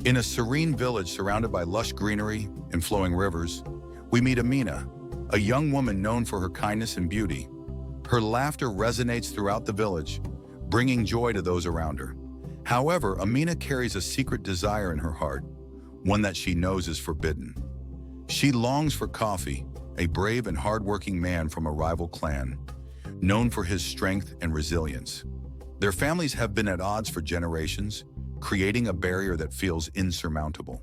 In a serene village surrounded by lush greenery and flowing rivers, we meet Amina, a young woman known for her kindness and beauty. Her laughter resonates throughout the village, bringing joy to those around her. However, Amina carries a secret desire in her heart, one that she knows is forbidden. She longs for Coffee, a brave and hardworking man from a rival clan, known for his strength and resilience. Their families have been at odds for generations, creating a barrier that feels insurmountable.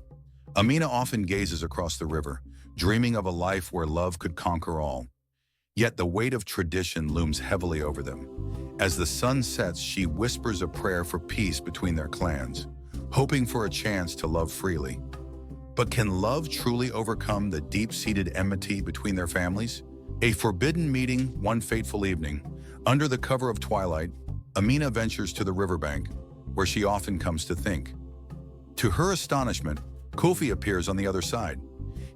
Amina often gazes across the river, dreaming of a life where love could conquer all. Yet the weight of tradition looms heavily over them. As the sun sets, she whispers a prayer for peace between their clans, hoping for a chance to love freely. But can love truly overcome the deep-seated enmity between their families? A forbidden meeting one fateful evening. Under the cover of twilight, Amina ventures to the riverbank, where she often comes to think. To her astonishment, Kofi appears on the other side,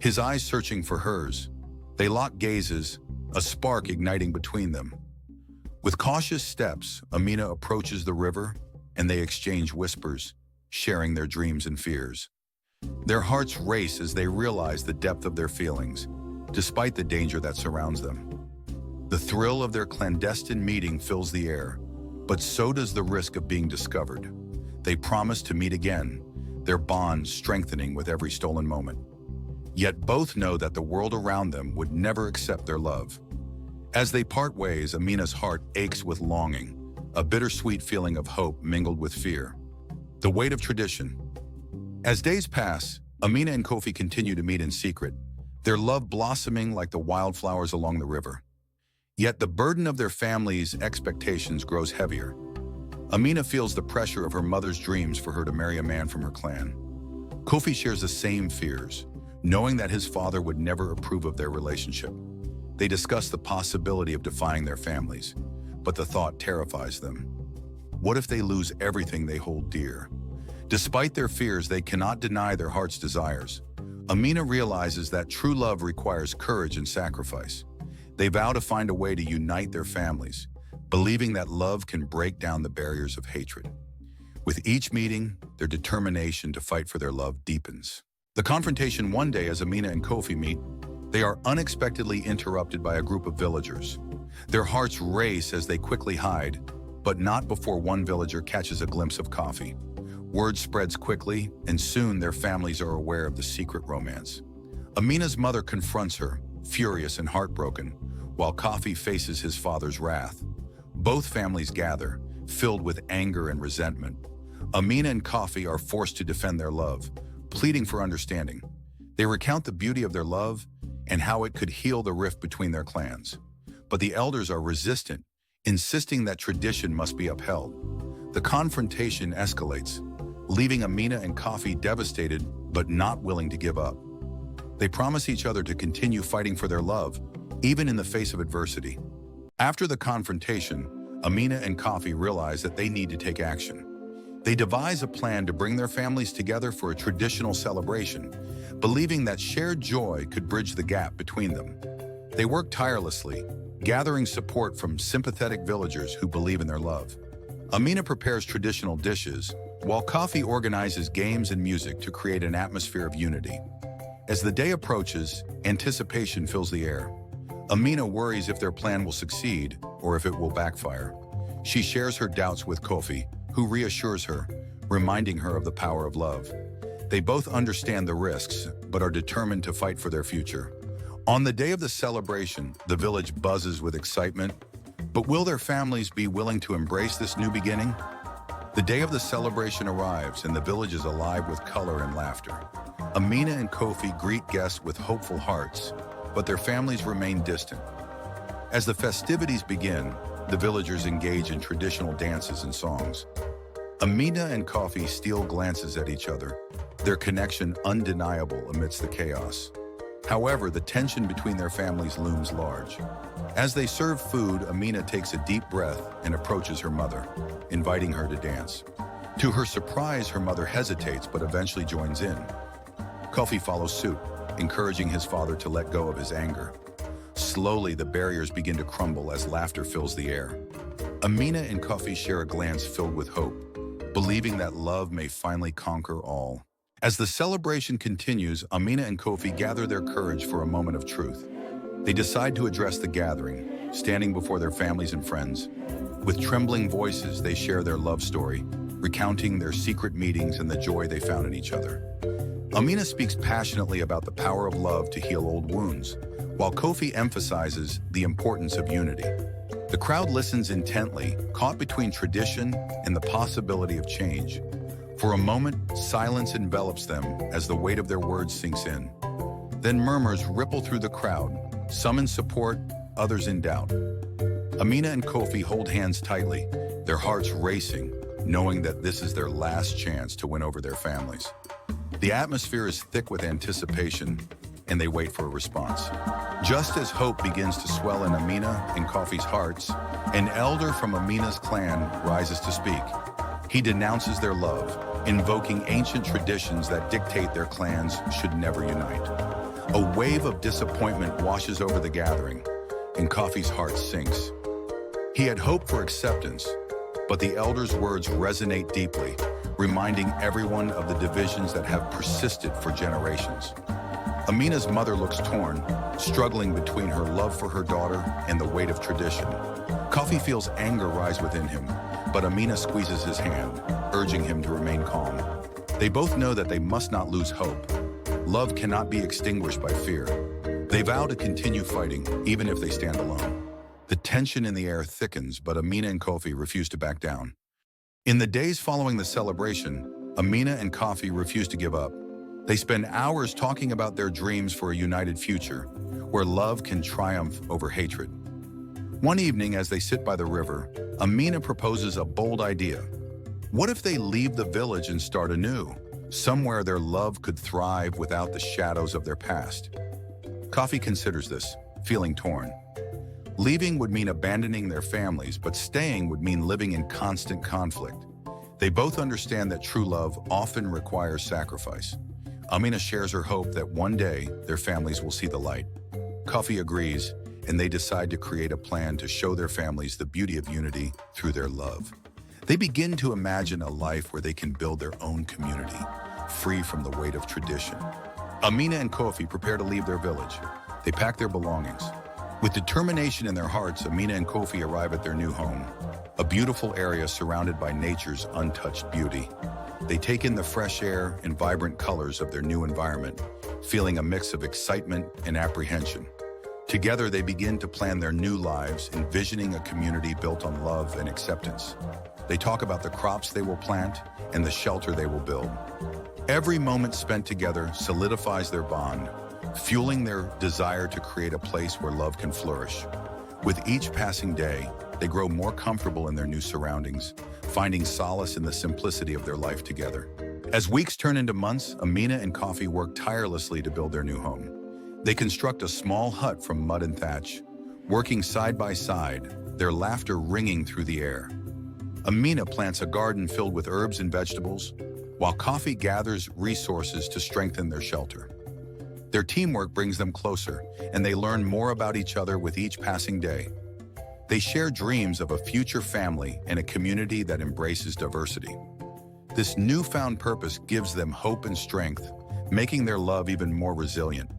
his eyes searching for hers. They lock gazes, a spark igniting between them. With cautious steps, Amina approaches the river, and they exchange whispers, sharing their dreams and fears. Their hearts race as they realize the depth of their feelings, despite the danger that surrounds them. The thrill of their clandestine meeting fills the air, but so does the risk of being discovered. They promise to meet again, their bond strengthening with every stolen moment. Yet both know that the world around them would never accept their love. As they part ways, Amina's heart aches with longing, a bittersweet feeling of hope mingled with fear. The weight of tradition. As days pass, Amina and Kofi continue to meet in secret, their love blossoming like the wildflowers along the river. Yet the burden of their family's expectations grows heavier. Amina feels the pressure of her mother's dreams for her to marry a man from her clan. Kofi shares the same fears, knowing that his father would never approve of their relationship. They discuss the possibility of defying their families, but the thought terrifies them. What if they lose everything they hold dear? Despite their fears, they cannot deny their heart's desires. Amina realizes that true love requires courage and sacrifice. They vow to find a way to unite their families, believing that love can break down the barriers of hatred. With each meeting, their determination to fight for their love deepens. The confrontation one day as Amina and Kofi meet, they are unexpectedly interrupted by a group of villagers. Their hearts race as they quickly hide, but not before one villager catches a glimpse of Coffee. Word spreads quickly, and soon their families are aware of the secret romance. Amina's mother confronts her, furious and heartbroken, while Coffee faces his father's wrath. Both families gather, filled with anger and resentment. Amina and Coffee are forced to defend their love, pleading for understanding. They recount the beauty of their love and how it could heal the rift between their clans. But the elders are resistant, insisting that tradition must be upheld. The confrontation escalates, leaving Amina and Coffee devastated but not willing to give up. They promise each other to continue fighting for their love, even in the face of adversity. After the confrontation, Amina and Coffee realize that they need to take action. They devise a plan to bring their families together for a traditional celebration, believing that shared joy could bridge the gap between them. They work tirelessly, gathering support from sympathetic villagers who believe in their love. Amina prepares traditional dishes, while Coffee organizes games and music to create an atmosphere of unity. As the day approaches, anticipation fills the air. Amina worries if their plan will succeed or if it will backfire. She shares her doubts with Kofi, who reassures her, reminding her of the power of love. They both understand the risks, but are determined to fight for their future. On the day of the celebration, the village buzzes with excitement. But will their families be willing to embrace this new beginning? The day of the celebration arrives and the village is alive with color and laughter. Amina and Kofi greet guests with hopeful hearts, but their families remain distant. As the festivities begin, the villagers engage in traditional dances and songs. Amina and Coffee steal glances at each other, their connection undeniable amidst the chaos. However, the tension between their families looms large. As they serve food, Amina takes a deep breath and approaches her mother, inviting her to dance. To her surprise, her mother hesitates but eventually joins in. Coffee follows suit, encouraging his father to let go of his anger. Slowly, the barriers begin to crumble as laughter fills the air. Amina and Coffee share a glance filled with hope, believing that love may finally conquer all. As the celebration continues, Amina and Kofi gather their courage for a moment of truth. They decide to address the gathering, standing before their families and friends. With trembling voices, they share their love story, recounting their secret meetings and the joy they found in each other. Amina speaks passionately about the power of love to heal old wounds, while Kofi emphasizes the importance of unity. The crowd listens intently, caught between tradition and the possibility of change. For a moment, silence envelops them as the weight of their words sinks in. Then murmurs ripple through the crowd, some in support, others in doubt. Amina and Kofi hold hands tightly, their hearts racing, knowing that this is their last chance to win over their families. The atmosphere is thick with anticipation, and they wait for a response. Just as hope begins to swell in Amina and Kofi's hearts, an elder from Amina's clan rises to speak. He denounces their love, invoking ancient traditions that dictate their clans should never unite. A wave of disappointment washes over the gathering, and Kofi's heart sinks. He had hoped for acceptance, but the elder's words resonate deeply, reminding everyone of the divisions that have persisted for generations. Amina's mother looks torn, struggling between her love for her daughter and the weight of tradition. Kofi feels anger rise within him, but Amina squeezes his hand, urging him to remain calm. They both know that they must not lose hope. Love cannot be extinguished by fear. They vow to continue fighting, even if they stand alone. The tension in the air thickens, but Amina and Kofi refuse to back down. In the days following the celebration, Amina and Kofi refuse to give up. They spend hours talking about their dreams for a united future, where love can triumph over hatred. One evening, as they sit by the river, Amina proposes a bold idea. What if they leave the village and start anew, somewhere their love could thrive without the shadows of their past? Kofi considers this, feeling torn. Leaving would mean abandoning their families, but staying would mean living in constant conflict. They both understand that true love often requires sacrifice. Amina shares her hope that one day their families will see the light. Kofi agrees, and they decide to create a plan to show their families the beauty of unity through their love. They begin to imagine a life where they can build their own community, free from the weight of tradition. Amina and Kofi prepare to leave their village. They pack their belongings. With determination in their hearts, Amina and Kofi arrive at their new home, a beautiful area surrounded by nature's untouched beauty. They take in the fresh air and vibrant colors of their new environment, feeling a mix of excitement and apprehension. Together, they begin to plan their new lives, envisioning a community built on love and acceptance. They talk about the crops they will plant and the shelter they will build. Every moment spent together solidifies their bond, fueling their desire to create a place where love can flourish. With each passing day, they grow more comfortable in their new surroundings, finding solace in the simplicity of their life together. As weeks turn into months, Amina and Kofi work tirelessly to build their new home. They construct a small hut from mud and thatch, working side by side, their laughter ringing through the air. Amina plants a garden filled with herbs and vegetables, while Kofi gathers resources to strengthen their shelter. Their teamwork brings them closer, and they learn more about each other with each passing day. They share dreams of a future family and a community that embraces diversity. This newfound purpose gives them hope and strength, making their love even more resilient.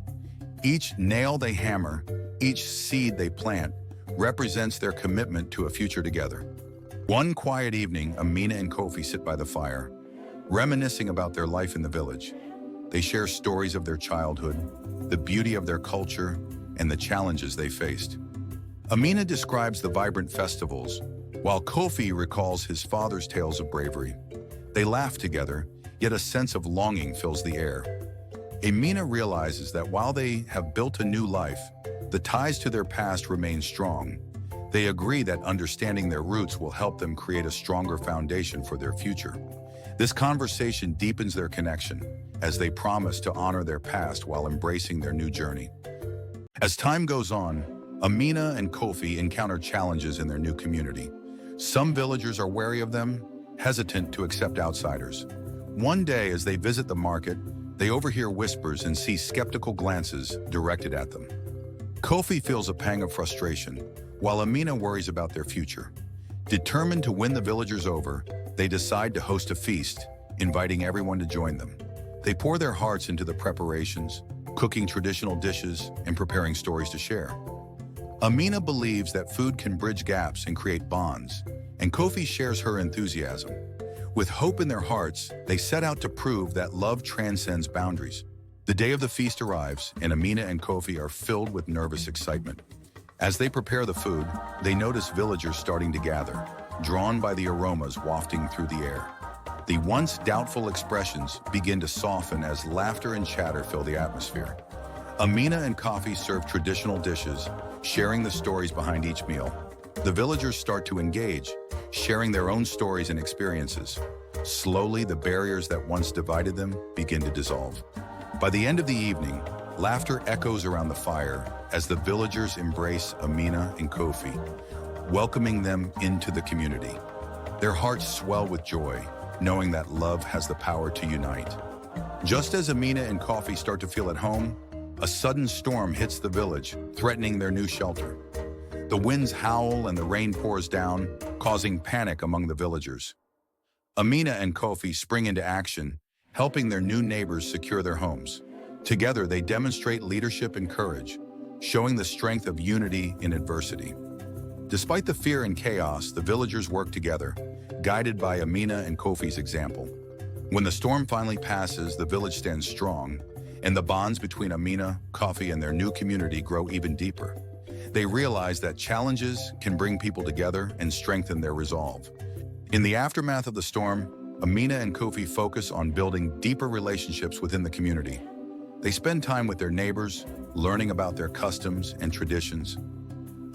Each nail they hammer, each seed they plant, represents their commitment to a future together. One quiet evening, Amina and Kofi sit by the fire, reminiscing about their life in the village. They share stories of their childhood, the beauty of their culture, and the challenges they faced. Amina describes the vibrant festivals, while Kofi recalls his father's tales of bravery. They laugh together, yet a sense of longing fills the air. Amina realizes that while they have built a new life, the ties to their past remain strong. They agree that understanding their roots will help them create a stronger foundation for their future. This conversation deepens their connection, as they promise to honor their past while embracing their new journey. As time goes on, Amina and Kofi encounter challenges in their new community. Some villagers are wary of them, hesitant to accept outsiders. One day, as they visit the market, they overhear whispers and see skeptical glances directed at them. Kofi feels a pang of frustration, while Amina worries about their future. Determined to win the villagers over, they decide to host a feast, inviting everyone to join them. They pour their hearts into the preparations, cooking traditional dishes and preparing stories to share. Amina believes that food can bridge gaps and create bonds, and Kofi shares her enthusiasm. With hope in their hearts, they set out to prove that love transcends boundaries. The day of the feast arrives, and Amina and Kofi are filled with nervous excitement. As they prepare the food, they notice villagers starting to gather, drawn by the aromas wafting through the air. The once doubtful expressions begin to soften as laughter and chatter fill the atmosphere. Amina and Kofi serve traditional dishes, sharing the stories behind each meal. The villagers start to engage, sharing their own stories and experiences. Slowly, the barriers that once divided them begin to dissolve. By the end of the evening, laughter echoes around the fire as the villagers embrace Amina and Kofi, welcoming them into the community. Their hearts swell with joy, knowing that love has the power to unite. Just as Amina and Kofi start to feel at home, a sudden storm hits the village, threatening their new shelter. The winds howl and the rain pours down, causing panic among the villagers. Amina and Kofi spring into action, helping their new neighbors secure their homes. Together, they demonstrate leadership and courage, showing the strength of unity in adversity. Despite the fear and chaos, the villagers work together, guided by Amina and Kofi's example. When the storm finally passes, the village stands strong, and the bonds between Amina, Kofi, and their new community grow even deeper. They realize that challenges can bring people together and strengthen their resolve. In the aftermath of the storm, Amina and Kofi focus on building deeper relationships within the community. They spend time with their neighbors, learning about their customs and traditions.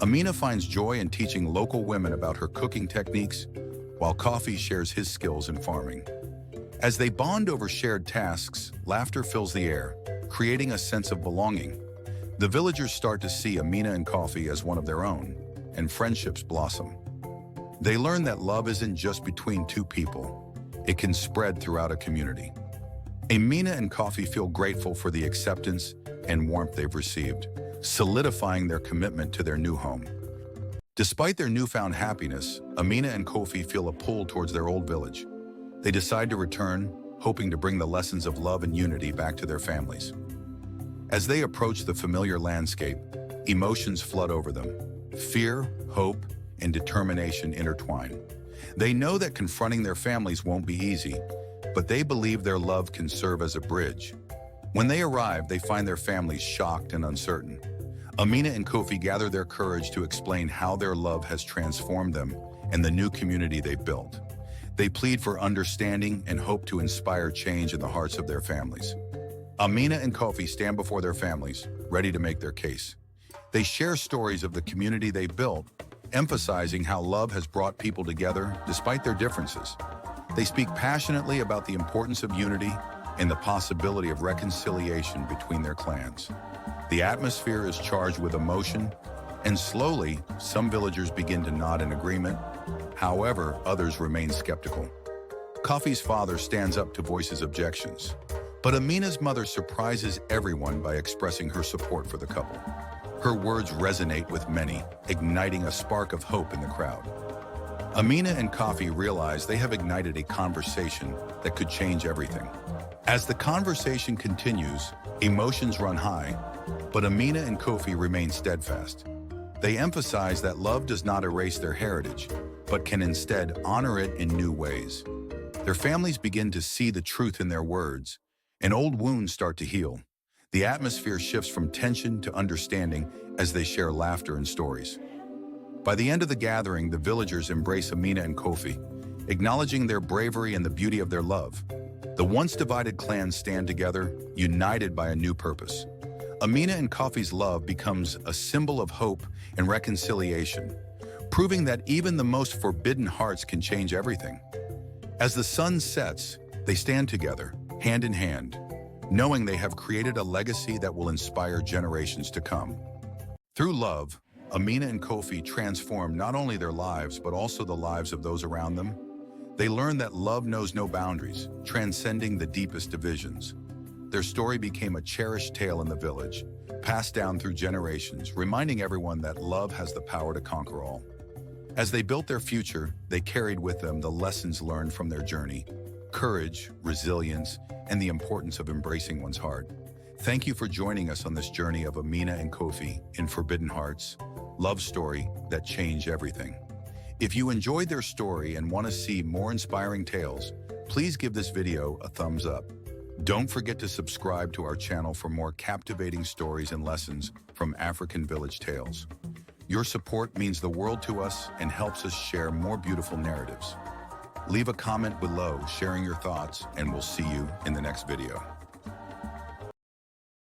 Amina finds joy in teaching local women about her cooking techniques, while Kofi shares his skills in farming. As they bond over shared tasks, laughter fills the air, creating a sense of belonging. The villagers start to see Amina and Kofi as one of their own, and friendships blossom. They learn that love isn't just between two people. It can spread throughout a community. Amina and Kofi feel grateful for the acceptance and warmth they've received, solidifying their commitment to their new home. Despite their newfound happiness, Amina and Kofi feel a pull towards their old village. They decide to return, hoping to bring the lessons of love and unity back to their families. As they approach the familiar landscape, emotions flood over them. Fear, hope, and determination intertwine. They know that confronting their families won't be easy, but they believe their love can serve as a bridge. When they arrive, they find their families shocked and uncertain. Amina and Kofi gather their courage to explain how their love has transformed them and the new community they've built. They plead for understanding and hope to inspire change in the hearts of their families. Amina and Kofi stand before their families, ready to make their case. They share stories of the community they built, emphasizing how love has brought people together despite their differences. They speak passionately about the importance of unity and the possibility of reconciliation between their clans. The atmosphere is charged with emotion, and slowly, some villagers begin to nod in agreement. However, others remain skeptical. Kofi's father stands up to voice his objections, but Amina's mother surprises everyone by expressing her support for the couple. Her words resonate with many, igniting a spark of hope in the crowd. Amina and Kofi realize they have ignited a conversation that could change everything. As the conversation continues, emotions run high, but Amina and Kofi remain steadfast. They emphasize that love does not erase their heritage, but can instead honor it in new ways. Their families begin to see the truth in their words, and old wounds start to heal. The atmosphere shifts from tension to understanding as they share laughter and stories. By the end of the gathering, the villagers embrace Amina and Kofi, acknowledging their bravery and the beauty of their love. The once divided clans stand together, united by a new purpose. Amina and Kofi's love becomes a symbol of hope and reconciliation, proving that even the most forbidden hearts can change everything. As the sun sets, they stand together, hand in hand, knowing they have created a legacy that will inspire generations to come. Through love, Amina and Kofi transform not only their lives, but also the lives of those around them. They learn that love knows no boundaries, transcending the deepest divisions. Their story became a cherished tale in the village, passed down through generations, reminding everyone that love has the power to conquer all. As they built their future, they carried with them the lessons learned from their journey. courage, resilience, and the importance of embracing one's heart. Thank you for joining us on this journey of Amina and Kofi in Forbidden Hearts, love story that changed everything. If you enjoyed their story and want to see more inspiring tales, please give this video a thumbs up. Don't forget to subscribe to our channel for more captivating stories and lessons from African village tales. Your support means the world to us and helps us share more beautiful narratives. Leave a comment below sharing your thoughts, and we'll see you in the next video.